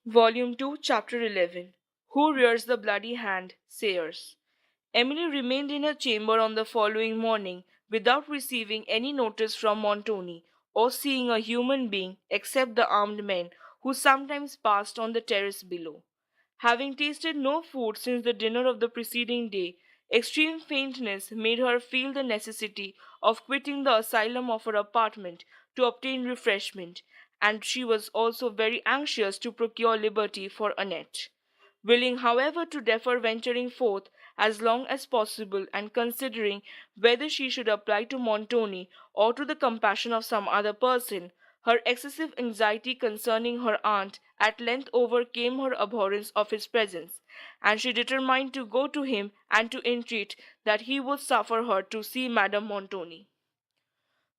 Volume 2, Chapter 11. Who Rears the Bloody Hand? Sayers. Emily remained in her chamber on the following morning without receiving any notice from Montoni, or seeing a human being except the armed men who sometimes passed on the terrace below. Having tasted no food since the dinner of the preceding day, extreme faintness made her feel the necessity of quitting the asylum of her apartment to obtain refreshment, and she was also very anxious to procure liberty for Annette. Willing, however, to defer venturing forth as long as possible, and considering whether she should apply to Montoni or to the compassion of some other person, her excessive anxiety concerning her aunt at length overcame her abhorrence of his presence, and she determined to go to him and to entreat that he would suffer her to see Madame Montoni.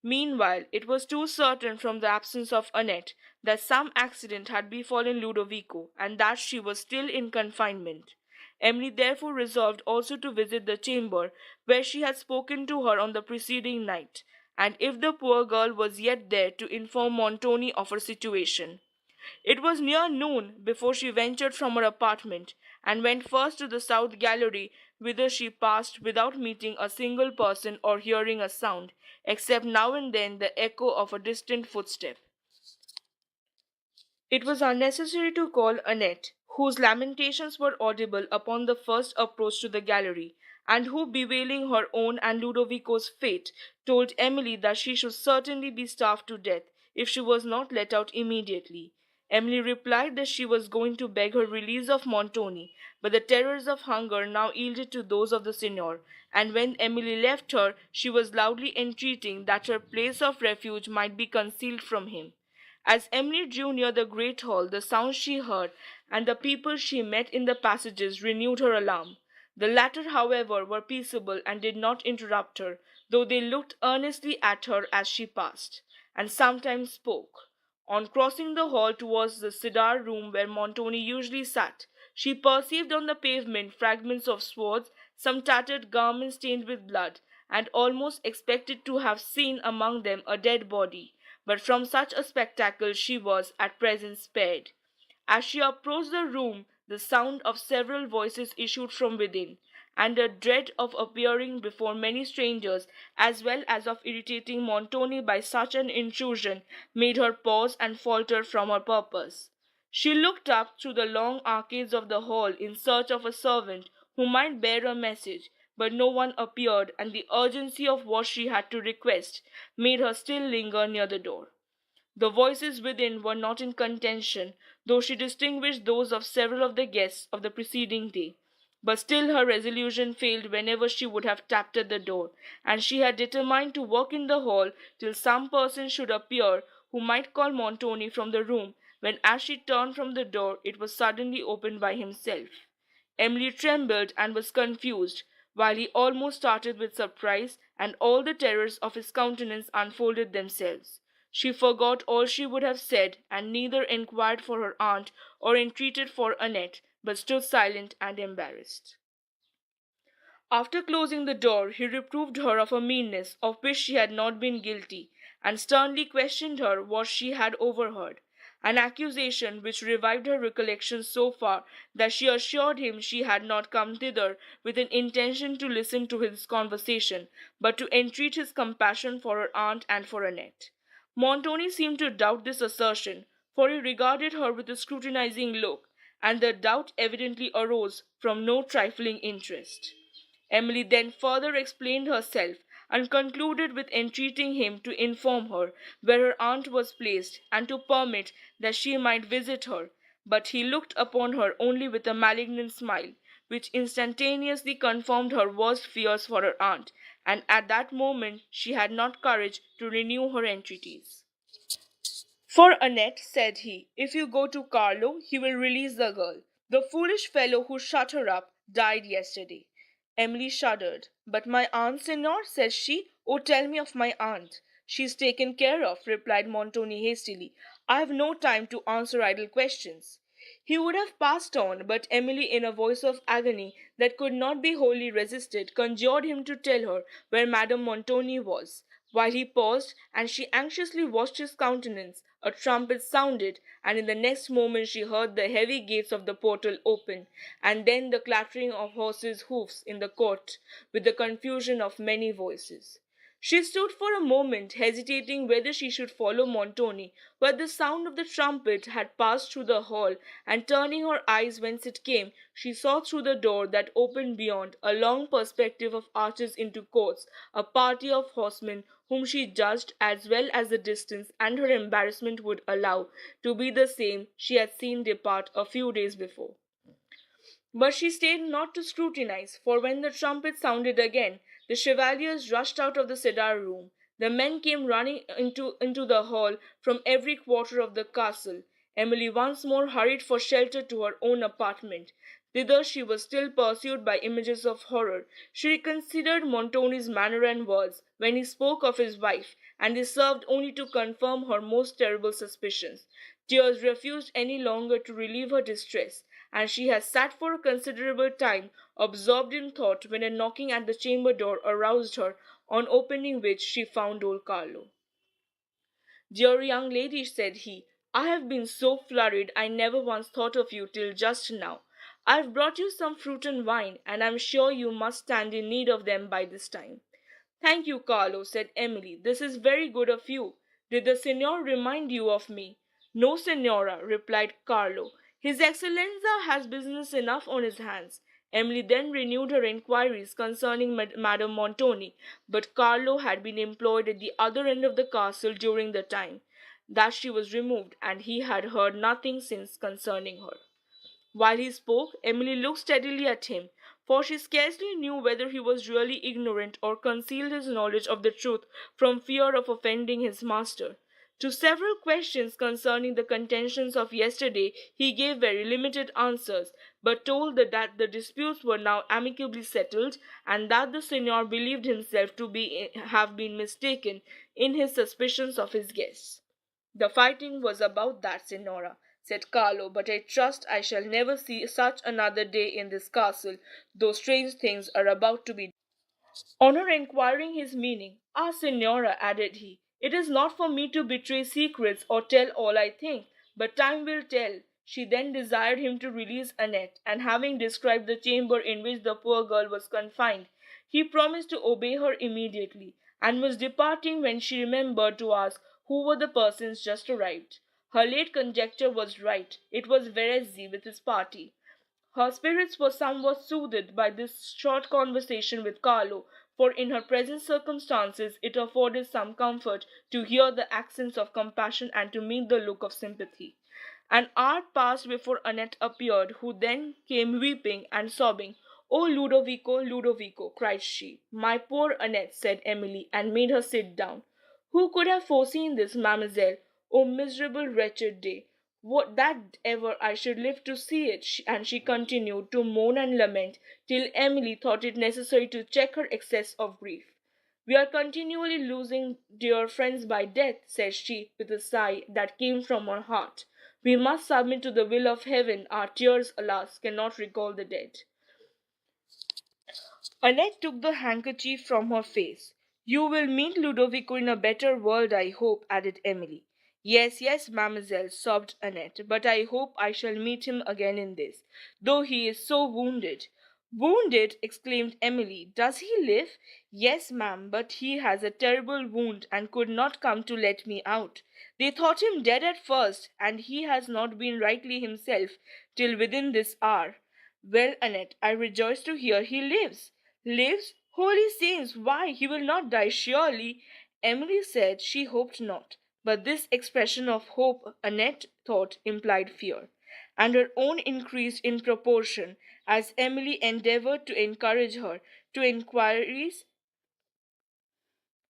Meanwhile, it was too certain from the absence of Annette that some accident had befallen Ludovico, and that she was still in confinement. Emily therefore resolved also to visit the chamber where she had spoken to her on the preceding night, and if the poor girl was yet there, to inform Montoni of her situation. It was near noon before she ventured from her apartment, and went first to the south gallery, whither she passed without meeting a single person or hearing a sound, except now and then the echo of a distant footstep. It was unnecessary to call Annette, whose lamentations were audible upon the first approach to the gallery, and who, bewailing her own and Ludovico's fate, told Emily that she should certainly be starved to death if she was not let out immediately. Emily replied that she was going to beg her release of Montoni, but the terrors of hunger now yielded to those of the Signor, and when Emily left her, she was loudly entreating that her place of refuge might be concealed from him. As Emily drew near the great hall, the sounds she heard and the people she met in the passages renewed her alarm. The latter, however, were peaceable and did not interrupt her, though they looked earnestly at her as she passed, and sometimes spoke. On crossing the hall towards the cedar room where Montoni usually sat, she perceived on the pavement fragments of swords, some tattered garments stained with blood, and almost expected to have seen among them a dead body, but from such a spectacle she was at present spared. As she approached the room, the sound of several voices issued from within, and a dread of appearing before many strangers, as well as of irritating Montoni by such an intrusion, made her pause and falter from her purpose. She looked up through the long arcades of the hall in search of a servant who might bear a message, but no one appeared, and the urgency of what she had to request made her still linger near the door. The voices within were not in contention, though she distinguished those of several of the guests of the preceding day. But still her resolution failed whenever she would have tapped at the door, and she had determined to walk in the hall till some person should appear who might call Montoni from the room, when as she turned from the door it was suddenly opened by himself. Emily trembled and was confused, while he almost started with surprise, and all the terrors of his countenance unfolded themselves. She forgot all she would have said, and neither inquired for her aunt or entreated for Annette, but stood silent and embarrassed. After closing the door, he reproved her of a meanness of which she had not been guilty, and sternly questioned her what she had overheard, an accusation which revived her recollection so far that she assured him she had not come thither with an intention to listen to his conversation, but to entreat his compassion for her aunt and for Annette. Montoni seemed to doubt this assertion, for he regarded her with a scrutinizing look, and the doubt evidently arose from no trifling interest. Emily then further explained herself, and concluded with entreating him to inform her where her aunt was placed, and to permit that she might visit her, but he looked upon her only with a malignant smile, which instantaneously confirmed her worst fears for her aunt, and at that moment she had not courage to renew her entreaties. For Annette, said he, if you go to Carlo, he will release the girl. The foolish fellow who shut her up died yesterday. Emily shuddered. But my aunt, Signor, said she. Oh, tell me of my aunt. She is taken care of, replied Montoni hastily. I have no time to answer idle questions. He would have passed on, but Emily, in a voice of agony that could not be wholly resisted, conjured him to tell her where Madame Montoni was. While he paused, and she anxiously watched his countenance, A trumpet sounded, and in the next moment she heard the heavy gates of the portal open, and then the clattering of horses' hoofs in the court, with the confusion of many voices. She stood for a moment, hesitating whether she should follow Montoni, who at the sound of the trumpet had passed through the hall, and turning her eyes whence it came, she saw through the door that opened beyond a long perspective of arches into courts, a party of horsemen whom she judged, as well as the distance and her embarrassment would allow, to be the same she had seen depart a few days before. But she stayed not to scrutinize, for when the trumpet sounded again, the chevaliers rushed out of the cedar room. The men came running into the hall from every quarter of the castle. Emily once more hurried for shelter to her own apartment. Thither she was still pursued by images of horror. She reconsidered Montoni's manner and words when he spoke of his wife, and they served only to confirm her most terrible suspicions. Tears refused any longer to relieve her distress, and she had sat for a considerable time absorbed in thought when a knocking at the chamber door aroused her, on opening which she found old Carlo. "Dear young lady," said he, "I have been so flurried I never once thought of you till just now. I've brought you some fruit and wine, and I'm sure you must stand in need of them by this time." "Thank you, Carlo," said Emily. "This is very good of you. Did the signor remind you of me?" "No, signora," replied Carlo. "His Excellenza has business enough on his hands." Emily then renewed her inquiries concerning Madame Montoni, but Carlo had been employed at the other end of the castle during the time that she was removed, and he had heard nothing since concerning her. While he spoke, Emily looked steadily at him, for she scarcely knew whether he was really ignorant or concealed his knowledge of the truth from fear of offending his master. To several questions concerning the contentions of yesterday he gave very limited answers, but told that the disputes were now amicably settled, and that the signor believed himself to have been mistaken in his suspicions of his guests. "The fighting was about that, signora," said Carlo, "but I trust I shall never see such another day in this castle, though strange things are about to be done." On her inquiring his meaning, "Ah, signora," added he, "it is not for me to betray secrets or tell all I think, but time will tell." She then desired him to release Annette, and having described the chamber in which the poor girl was confined, he promised to obey her immediately, and was departing when she remembered to ask who were the persons just arrived. Her late conjecture was right. It was Verezzi with his party. Her spirits were somewhat soothed by this short conversation with Carlo, for in her present circumstances it afforded some comfort to hear the accents of compassion and to meet the look of sympathy. An hour passed before Annette appeared, who then came weeping and sobbing. "Oh, Ludovico, Ludovico!" cried she. "My poor Annette!" said Emily, and made her sit down. "Who could have foreseen this, mademoiselle? Oh, miserable, wretched day! What that ever I should live to see it!" And she continued to moan and lament till Emily thought it necessary to check her excess of grief. "We are continually losing dear friends by death," said she, with a sigh that came from her heart. "We must submit to the will of heaven. Our tears, alas, cannot recall the dead." Annette took the handkerchief from her face. "You will meet Ludovico in a better world, I hope," added Emily. "Yes, yes, mademoiselle," sobbed Annette, "but I hope I shall meet him again in this, though he is so wounded." "Wounded!" exclaimed Emily. "Does he live?" "Yes, ma'am, but he has a terrible wound, and could not come to let me out. They thought him dead at first, and he has not been rightly himself till within this hour." "Well, Annette, I rejoice to hear he lives." "Lives? Holy saints, why, he will not die, surely." Emily said she hoped not, but this expression of hope Annette thought implied fear, and her own increased in proportion as Emily endeavored to encourage her. To inquiries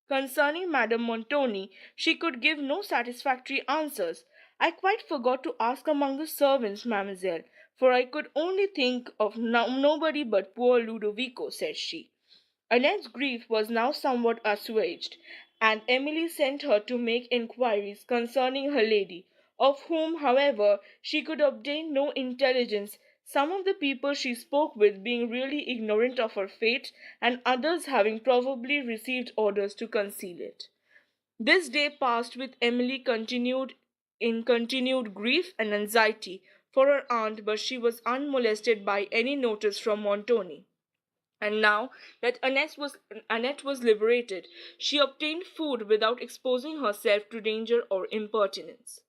concerning Madame Montoni she could give no satisfactory answers. "I quite forgot to ask among the servants, mademoiselle, for I could only think of nobody but poor Ludovico," said she. Annette's grief was now somewhat assuaged, and Emily sent her to make inquiries concerning her lady, of whom, however, she could obtain no intelligence, some of the people she spoke with being really ignorant of her fate, and others having probably received orders to conceal it. This day passed with Emily continued in continued grief and anxiety for her aunt, but she was unmolested by any notice from Montoni. And now that Annette was liberated, she obtained food without exposing herself to danger or impertinence.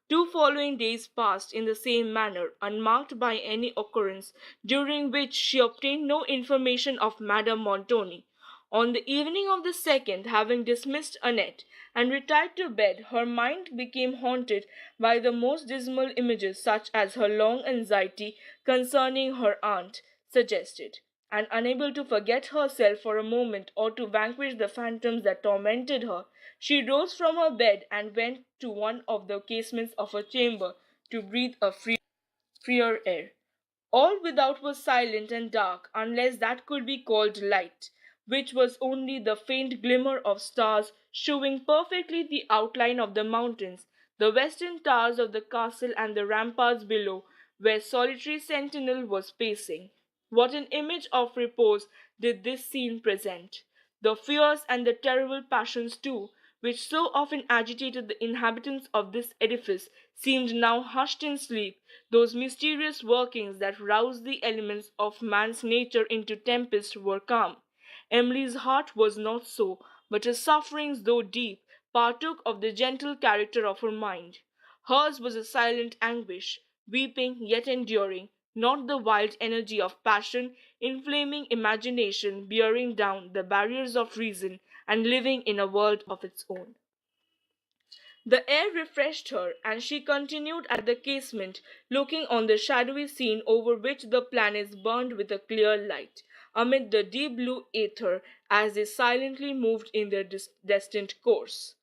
2 following days passed in the same manner, unmarked by any occurrence, during which she obtained no information of Madame Montoni. On the evening of the second, having dismissed Annette and retired to bed, her mind became haunted by the most dismal images such as her long anxiety concerning her aunt suggested, and unable to forget herself for a moment or to vanquish the phantoms that tormented her, she rose from her bed and went to one of the casements of her chamber to breathe a freer air. All without was silent and dark, unless that could be called light, which was only the faint glimmer of stars showing perfectly the outline of the mountains, the western towers of the castle, and the ramparts below, where solitary sentinel was pacing. What an image of repose did this scene present! The fears and the terrible passions, too, which so often agitated the inhabitants of this edifice, seemed now hushed in sleep. Those mysterious workings that rouse the elements of man's nature into tempest were calm. Emily's heart was not so, but her sufferings, though deep, partook of the gentle character of her mind. Hers was a silent anguish, weeping yet enduring, not the wild energy of passion, inflaming imagination, bearing down the barriers of reason, and living in a world of its own. The air refreshed her, and she continued at the casement, looking on the shadowy scene over which the planets burned with a clear light, amid the deep blue ether, as they silently moved in their destined course.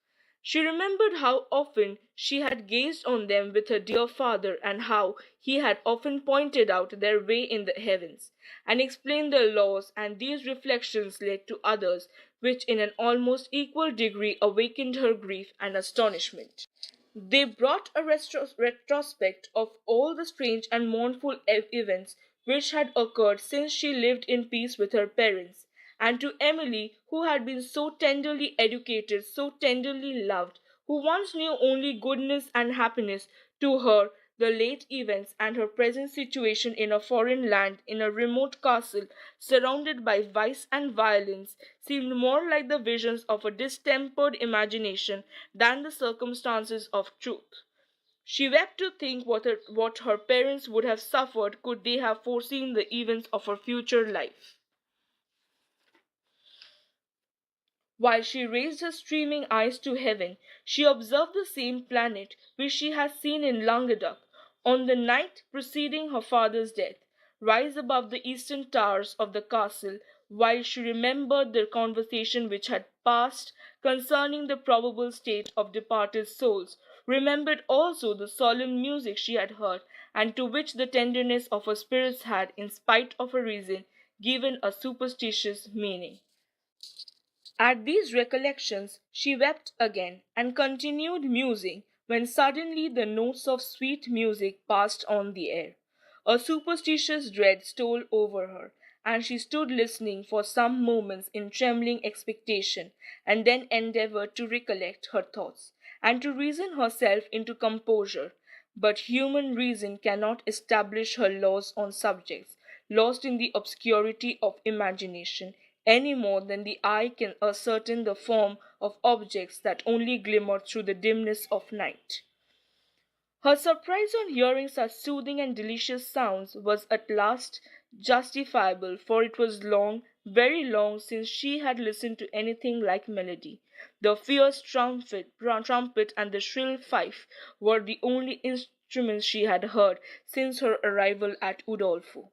She remembered how often she had gazed on them with her dear father, and how he had often pointed out their way in the heavens, and explained their laws, and these reflections led to others, which in an almost equal degree awakened her grief and astonishment. They brought a retrospect of all the strange and mournful events which had occurred since she lived in peace with her parents, and to Emily, who had been so tenderly educated, so tenderly loved, who once knew only goodness and happiness, to her the late events and her present situation in a foreign land, in a remote castle, surrounded by vice and violence, seemed more like the visions of a distempered imagination than the circumstances of truth. She wept to think what her parents would have suffered could they have foreseen the events of her future life. While she raised her streaming eyes to heaven, she observed the same planet which she had seen in Languedoc on the night preceding her father's death, rise above the eastern towers of the castle, while she remembered the conversation which had passed concerning the probable state of departed souls, remembered also the solemn music she had heard, and to which the tenderness of her spirits had, in spite of her reason, given a superstitious meaning. At these recollections she wept again, and continued musing, when suddenly the notes of sweet music passed on the air. A superstitious dread stole over her, and she stood listening for some moments in trembling expectation, and then endeavored to recollect her thoughts, and to reason herself into composure. But human reason cannot establish her laws on subjects lost in the obscurity of imagination, any more than the eye can ascertain the form of objects that only glimmer through the dimness of night. Her surprise on hearing such soothing and delicious sounds was at last justifiable, for it was long, very long, since she had listened to anything like melody. The fierce trumpet and the shrill fife were the only instruments she had heard since her arrival at Udolpho.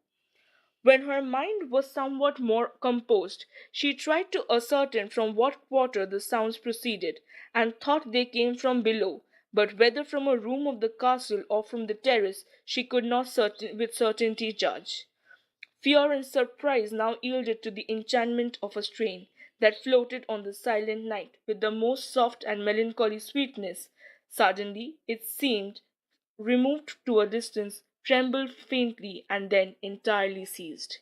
When her mind was somewhat more composed, she tried to ascertain from what quarter the sounds proceeded, and thought they came from below, but whether from a room of the castle or from the terrace she could not with certainty judge. Fear and surprise now yielded to the enchantment of a strain that floated on the silent night with the most soft and melancholy sweetness. Suddenly it seemed removed to a distance, trembled faintly, and then entirely ceased.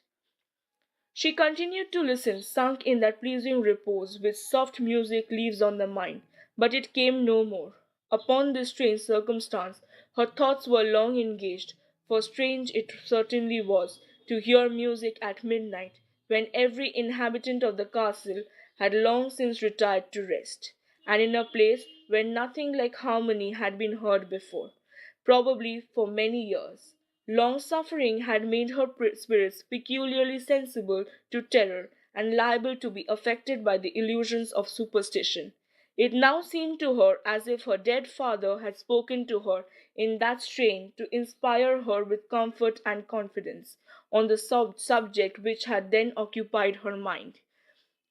She continued to listen, sunk in that pleasing repose which soft music leaves on the mind, but it came no more. Upon this strange circumstance, her thoughts were long engaged, for strange it certainly was to hear music at midnight, when every inhabitant of the castle had long since retired to rest, and in a place where nothing like harmony had been heard before, probably for many years. Long suffering had made her spirits peculiarly sensible to terror and liable to be affected by the illusions of superstition. It now seemed to her as if her dead father had spoken to her in that strain to inspire her with comfort and confidence on the subject which had then occupied her mind.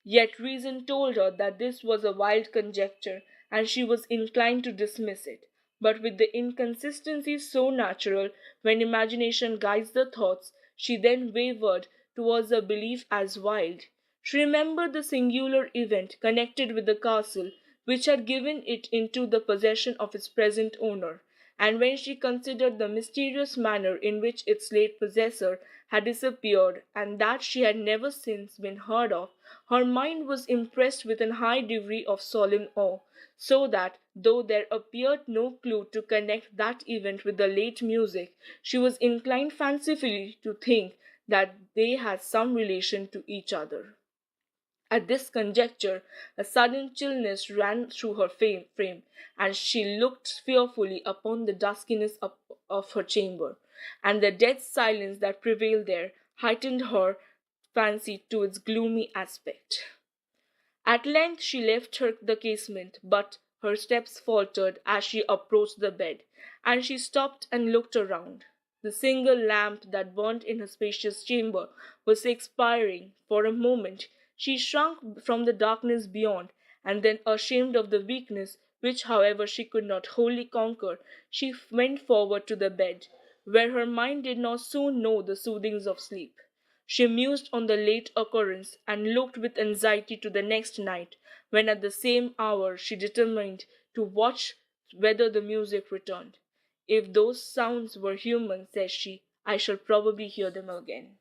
Yet reason told her that this was a wild conjecture, and she was inclined to dismiss it. But with the inconsistency so natural when imagination guides the thoughts, she then wavered towards a belief as wild. She remembered the singular event connected with the castle which had given it into the possession of its present owner, and when she considered the mysterious manner in which its late possessor had disappeared, and that she had never since been heard of, her mind was impressed with a high degree of solemn awe, so that, though there appeared no clue to connect that event with the late music, she was inclined fancifully to think that they had some relation to each other. At this conjecture, a sudden chillness ran through her frame, and she looked fearfully upon the duskiness of her chamber, and the dead silence that prevailed there heightened her fancy to its gloomy aspect. At length she left the casement, but her steps faltered as she approached the bed, and she stopped and looked around. The single lamp that burnt in her spacious chamber was expiring. For a moment she shrunk from the darkness beyond, and then, ashamed of the weakness, which however she could not wholly conquer, she went forward to the bed, where her mind did not soon know the soothings of sleep. She mused on the late occurrence, and looked with anxiety to the next night, when at the same hour she determined to watch whether the music returned. If those sounds were human, said she, I shall probably hear them again.